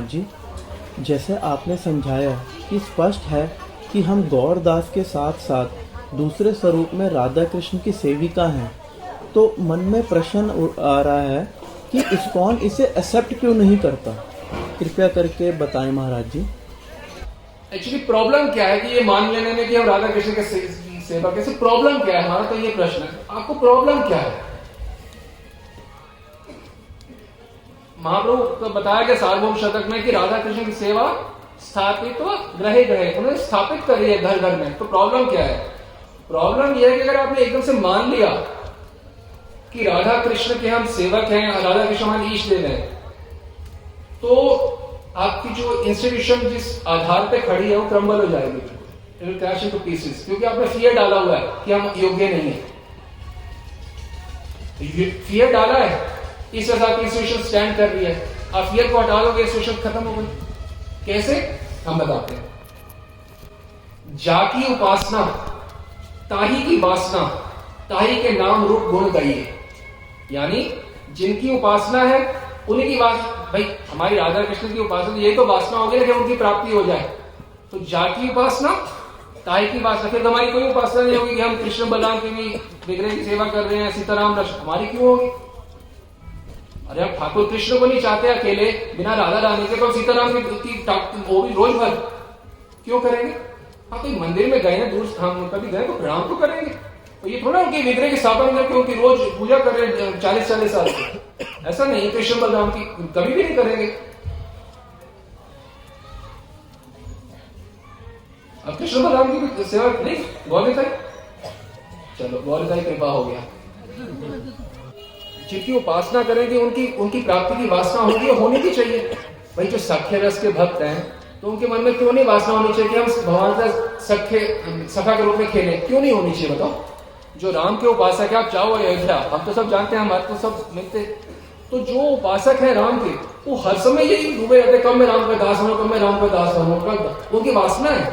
महाराज जी, जैसे आपने समझाया कि स्पष्ट है कि हम गौरदास के साथ साथ दूसरे स्वरूप में राधा कृष्ण की सेविका हैं, तो मन में प्रश्न आ रहा है कि इस्कॉन इसे एक्सेप्ट क्यों नहीं करता? कृपया करके बताएं महाराज जी। एक्चुअली प्रॉब्लम क्या है कि ये मान लेने में कि हम राधा कृष्ण के सेवा कैसे, प्रॉब्लम क्या है हमारा? तो ये प्रश्न है, आपको प्रॉब्लम क्या है? महाप्रभु को बताया गया सार्वभौम शतक में कि राधा कृष्ण की सेवा स्थापित व ग्रहे ग्रहे, उन्होंने स्थापित करी है घर घर में। तो प्रॉब्लम क्या है? प्रॉब्लम यह है कि अगर आपने एकदम से मान लिया कि राधा कृष्ण के हम सेवक हैं, राधा कृष्ण हमारे ईष्ट देव हैं, तो आपकी जो इंस्टीट्यूशन जिस आधार पे खड़ी है वो क्रम्बल हो जाएगी, it will crash into pieces, क्योंकि आपने फियर डाला हुआ है कि हम योग्य नहीं है। फियर डाला है, इस वजह से आपकी इंस्टीट्यूशन स्टैंड कर रही है। आप फियर को हटा लोगे, इंस्टीट्यूशन खत्म हो गई। कैसे? हम बताते हैं। जाकी उपासना ताही की वासना, ताही के नाम रूप गुण गाइए, यानी जिनकी उपासना है उन्हीं की भाई हमारी राधा कृष्ण की उपासना, ये तो वासना होगी ना कि उनकी प्राप्ति हो जाए। तो जाकी उपासना, ताई की वासना, फिर हमारी कोई उपासना नहीं होगी कि हम कृष्ण बलराम की भी विग्रह की सेवा कर रहे हैं, सीताराम लक्ष्मण, हमारी क्यों होगी? अरे हम ठाकुर कृष्ण को नहीं चाहते अकेले बिना राधा रानी के, तो सीताराम की वो भी रोज भर क्यों करेंगे? हाँ, कोई मंदिर में गए हैं, दूर हम कभी गए तो प्रणाम तो करेंगे। तो ये थोड़ा उनकी विग्रह की स्थापना करके उनकी रोज पूजा कर रहे हैं 40-40 साल से, ऐसा नहीं। कृष्ण बलराम की कभी भी नहीं करेंगे। अब कृष्ण बलराम की सेवा नहीं, गौरताई, चलो गौरताई कृपा हो गया। जिनकी उपासना करेंगे उनकी प्राप्ति की वासना होगी, होनी भी चाहिए। भाई जो सख्य रस के भक्त हैं, तो उनके मन में क्यों नहीं वासना होनी चाहिए कि हम भगवान का सखा के रूप में खेलें? क्यों नहीं होनी चाहिए बताओ? जो राम के उपासक है, आप जाओ अयोध्या, हम तो सब जानते हैं, हमारे तो सब मिलते, तो जो उपासक है राम के, वो हर समय यही डूबे रहते, कब मैं राम का दास बनूं, कब मैं राम का दास बनूं, कब उनकी वासना है,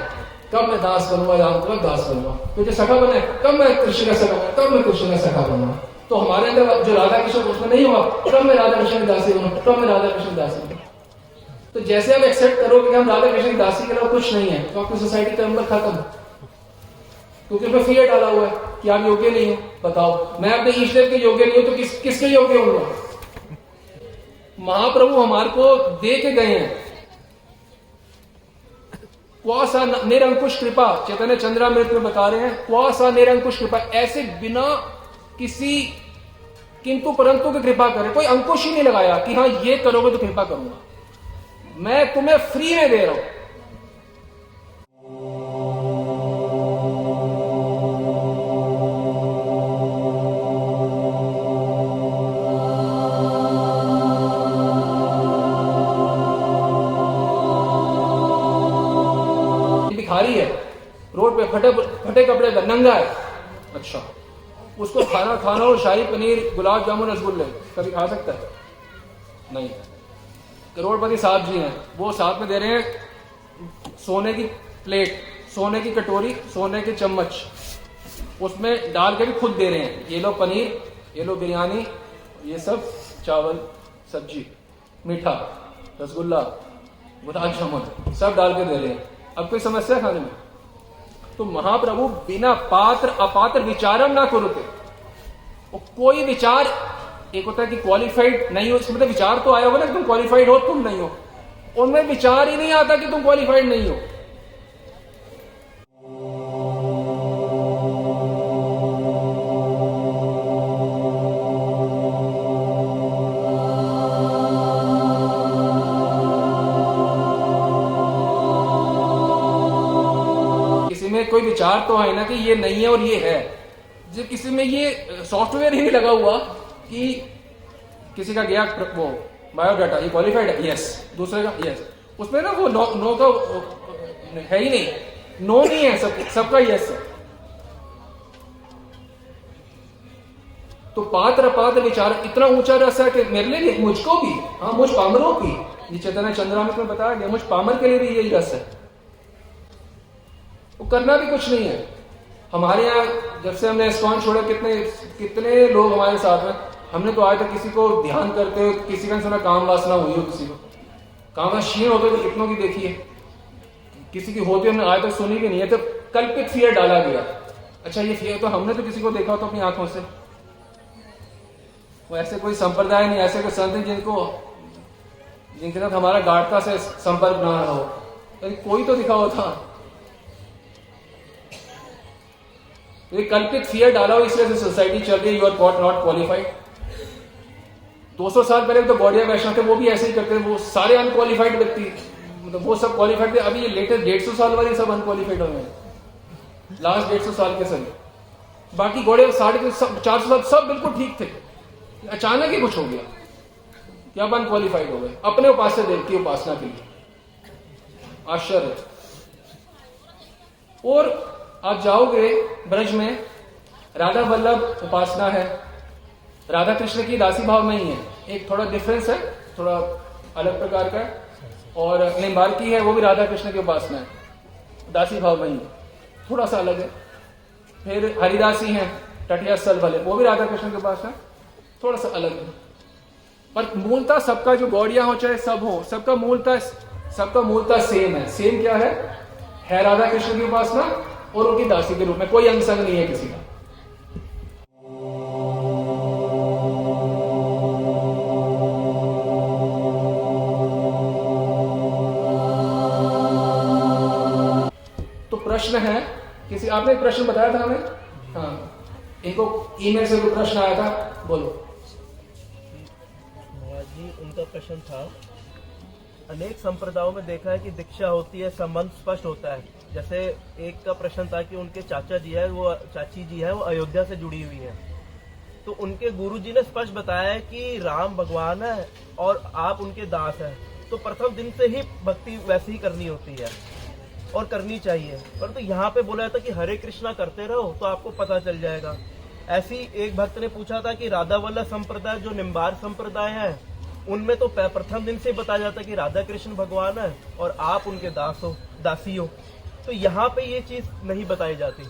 कब मैं दास बनूंगा, राम का दास बनूंगा। तो जो सखा बने, कब मैं कृष्ण का सखा, कब मैं कृष्ण का सखा बनूंगा। तो हमारे अंदर जो राधा कृष्ण उसमें नहीं हुआ, कब मैं राधा कृष्ण की दासी बनूं, कब मैं राधा कृष्ण की दासी बनूं। तो जैसे आप एक्सेप्ट करोगे कि हम राधा कृष्ण की दासी के अलावा कुछ नहीं है, तो आपकी सोसाइटी का अंदर खत्म, क्योंकि उसमें फियर डाला हुआ है कि आप योग्य नहीं हो। बताओ, मैं अपने ईष्ट देव के योग्य नहीं हूं तो किसके योग्य होगा? महाप्रभु हमारे को दे के गए हैं क्वासा निरंकुश कृपा, चैतन्य चंद्रामृत में बता रहे हैं, क्वासा निरंकुश कृपा, ऐसे बिना किसी किंतु परंतु की कृपा करे, कोई अंकुश ही नहीं लगाया कि हाँ ये करोगे तो कृपा करूंगा, मैं तुम्हें फ्री में दे रहा हूं। भिखारी है, रोड पे फटे कपड़े का, नंगा है, अच्छा उसको खाना और शाही पनीर, गुलाब जामुन, रसगुल्ले कभी खा सकता है? नहीं। करोड़पति साहब जी हैं, वो साथ में दे रहे हैं सोने की प्लेट, सोने की कटोरी, सोने के चम्मच, उसमें डाल के भी खुद दे रहे हैं, ये लो पनीर, ये लो बिरयानी, ये सब चावल, सब्जी, मीठा, रसगुल्ला, गुलाब जामुन, सब डाल के दे रहे हैं। अब कोई समस्या खाने में? तो महाप्रभु बिना पात्र अपात्र विचारम ना करोगे, कोई विचार, एक होता है कि क्वालिफाइड नहीं हो, इसमें मतलब विचार तो आया होगा ना कि तुम क्वालिफाइड हो, तुम नहीं हो, उनमें विचार ही नहीं आता कि तुम क्वालिफाइड नहीं हो। कोई विचार तो है ना कि ये नहीं है और ये है। जो किसी में ये सॉफ्टवेयर ही नहीं लगा हुआ कि किसी का गया वो बायोडाटा, ये क्वालिफाइड है, यस, दूसरे का यस, उसमें ना वो नो का है ही नहीं, नो नहीं है, सबका यस है। तो पात्र पात्र विचार इतना ऊंचा रस है कि मेरे लिए नहीं, मुझको भी, हाँ मुझ पामरों की, ये चैतन्य चंद्रामृत में बताया गया, मुझ पामर के लिए भी यही रस है। वो करना भी कुछ नहीं है। हमारे यहाँ जब से हमने इस्कॉन छोड़ा, कितने लोग हमारे साथ में, हमने तो आज तक किसी को ध्यान करते, किसी का सुना काम वासना हुई हो किसी को, कामा क्षीण होते तो कितनों की देखी है, किसी की होती हमने आज तक सुनी भी नहीं है। तो कल्पित फियर डाला गया। अच्छा ये फियर तो हमने तो किसी को देखा हो तो अपनी आंखों से, वो ऐसे कोई संप्रदाय नहीं, ऐसे कोई संत जिनके साथ हमारा गाढ़ता से संपर्क ना रहा हो, तो कोई तो दिखा होता। ये कल्पित फियर डाला हो, इसलिए सोसाइटी चल रही है, you are got not qualified. 200 साल पहले तो गौड़िया वैष्णव थे, वो भी ऐसे ही करते थे, वो सारे अनक्वालिफाइड व्यक्ति, मतलब वो सब क्वालिफाइड थे। अभी ये लेटेस्ट 150 साल वाले सब अनक्वालिफाइड हो गए, लास्ट 150 साल के सभी। बाकी घोड़े 450 साल सब बिल्कुल ठीक थे, अचानक ही कुछ हो गया कि अब अनक्वालिफाइड हो गए अपने उपास्य देव की उपासना के लिए। आश्चर्य। और आप जाओगे ब्रज में, राधा वल्लभ उपासना है, राधा कृष्ण की दासी भाव में ही है, एक थोड़ा डिफरेंस है, थोड़ा अलग प्रकार का है। और निम्बार्की है, वो भी राधा कृष्ण की उपासना है, दासी भाव में ही थोड़ा सा अलग है। फिर हरिदासी है, तटिया स्थल वाले, वो भी राधा कृष्ण की उपासना थोड़ा सा अलग है। पर मूलतः सबका जो गौड़िया हो चाहे सब हो, सबका मूलतः सेम है। सेम क्या है राधा कृष्ण की उपासना और उनकी दासी के रूप में, कोई अंग संग नहीं है किसी का। तो प्रश्न है, किसी आपने एक प्रश्न बताया था हमें, हाँ इनको ईमेल से कोई प्रश्न आया था, बोलो। जी उनका प्रश्न था, अनेक संप्रदायों में देखा है कि दीक्षा होती है, संबंध स्पष्ट होता है। जैसे एक का प्रश्न था कि उनके चाची जी है वो अयोध्या से जुड़ी हुई है, तो उनके गुरुजी ने स्पष्ट बताया है कि राम भगवान है और आप उनके दास हैं, तो प्रथम दिन से ही भक्ति वैसे ही करनी होती है और करनी चाहिए। परंतु यहाँ पे बोला था कि हरे कृष्णा करते रहो तो आपको पता चल जाएगा। ऐसी एक भक्त ने पूछा था कि राधा वल्लभ संप्रदाय जो निम्बार संप्रदाय है, उनमें तो प्रथम दिन से बताया जाता है कि राधा कृष्ण भगवान है और आप उनके दासी हो, तो यहाँ पे ये चीज नहीं बताई जाती।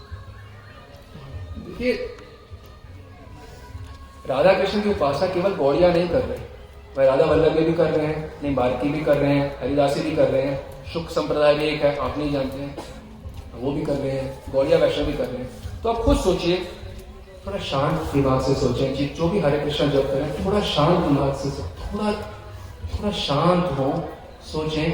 देखिए, राधा कृष्ण की उपासना केवल गौड़िया नहीं कर रहे, वह राधा वल्लभ भी कर रहे हैं, निम्बार्की भी कर रहे हैं, हरिदासी भी कर रहे हैं, शुक संप्रदाय भी एक है, आप नहीं जानते हैं, वो भी कर रहे हैं, गौड़िया वैष्णव भी कर रहे हैं। तो आप खुद सोचिए, थोड़ा शांत दिमाग से सोचें, जो भी हरे कृष्ण जप करें थोड़ा शांत दिमाग से, थोड़ा शांत हो, सोचें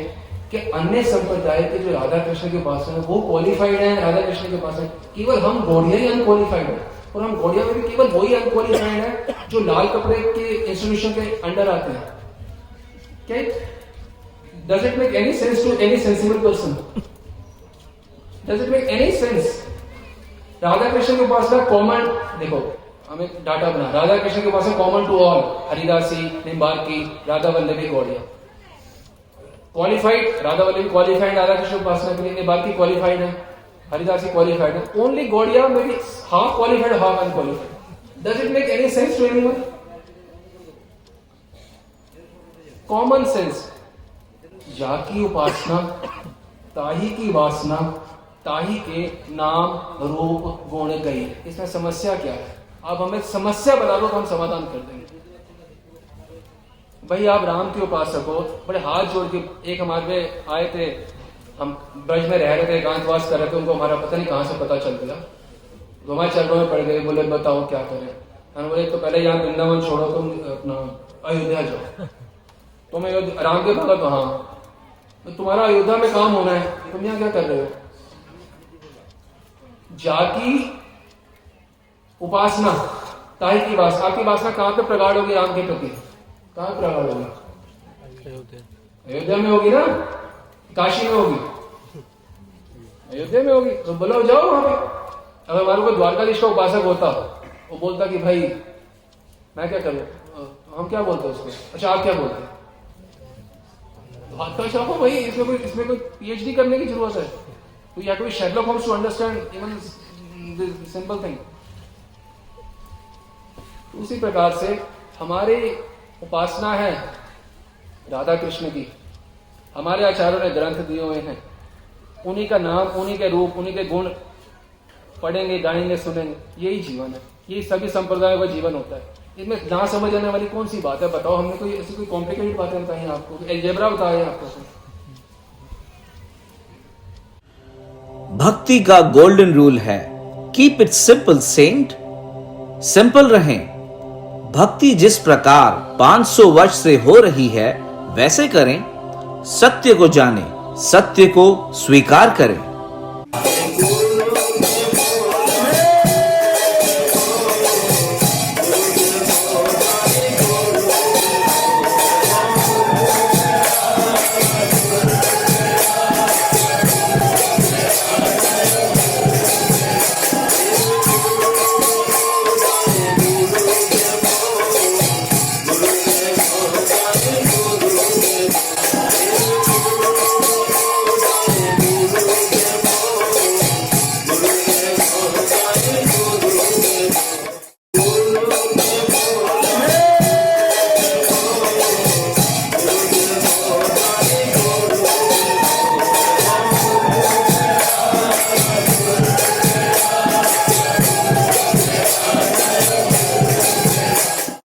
कि अन्य संप्रदाय के जो राधा कृष्ण के उपासना है वो क्वालिफाइड है राधा कृष्ण के उपासना, केवल हम गौड़िया ही अनक्वालिफाइड है। और हम गौड़िया में भी केवल वही अनक्वालिफाइड है जो लाल कपड़े के इंस्टीट्यूशन के अंडर आते हैं। क्या does it make any sense to any sensible person? Does it make any sense? Radha Krishna की उपासना कॉमन, देखो हमें डाटा बना, राधा कृष्ण की उपासना common to all, Haridasi, Nimbarki, Radha Vallabhi, Gaudiya. Qualified, Radha Vallabhi qualified Radha Krishna उपासना के लिए, निम्बार्की क्वालिफाइड है, हरिदासी क्वालिफाइड है, ओनली गौड़िया में भी half qualified half unqualified. Does it make any sense to anyone? Common sense. जाकी उपासना ताही की वासना, ताही के नाम रूप गुण गई। इसमें समस्या क्या है? आप हमें समस्या बता दो तो हम समाधान कर देंगे। भाई आप राम के उपासक हो, बड़े हाथ जोड़ के, एक हमारे पे आए थे, हम ब्रज में रह रहे थे, एकांतवास कर रहे थे, उनको हमारा पता नहीं कहां से पता चल गया, तो हमारे चरणों में पड़ गए, बोले बताओ क्या करें। हम बोले तो पहले यहाँ वृंदावन छोड़ो, तुम अपना अयोध्या जाओ। तो मैं राम के भगत, हाँ तो तुम्हारा अयोध्या में काम होना है, तुम यहाँ क्या कर रहे हो? जाकी उपासना ताही की वासना, आपकी वासना कहां पे प्रगाढ़ होगी राम के प्रति? कहां प्रगाढ़ होगी? अयोध्या में होगी ना, काशी में होगी, अयोध्या में होगी। तो बोलो जाओ वहां पे। अगर हमारे को द्वारकाधीश का उपासक होता, वो बोलता कि भाई मैं क्या करूं, हम क्या बोलते हैं उसको, अच्छा आप क्या बोलते हैं, द्वारका चाहो भाई, इसमें कोई पीएचडी करने की जरूरत है? तो या कोई Sherlock Holmes to understand even simple thing. उसी प्रकार से हमारी उपासना है राधा कृष्ण की, हमारे आचार्यों ने ग्रंथ दिए हुए हैं, उन्हीं का नाम, उन्हीं के रूप, उन्हीं के गुण पढ़ेंगे, गाएंगे, सुनेंगे, यही जीवन है, यही सभी संप्रदायों का जीवन होता है। इसमें ना समझ आने वाली कौन सी बात है? बताओ, हमने कोई ऐसी कोई कॉम्प्लिकेटेड बातें बताई हैं आपको? अलजेब्रा बताया आपको? भक्ति का गोल्डन रूल है, कीप इट सिंपल सेंट। सिंपल रहें। भक्ति जिस प्रकार 500 वर्ष से हो रही है वैसे करें। सत्य को जानें, सत्य को स्वीकार करें।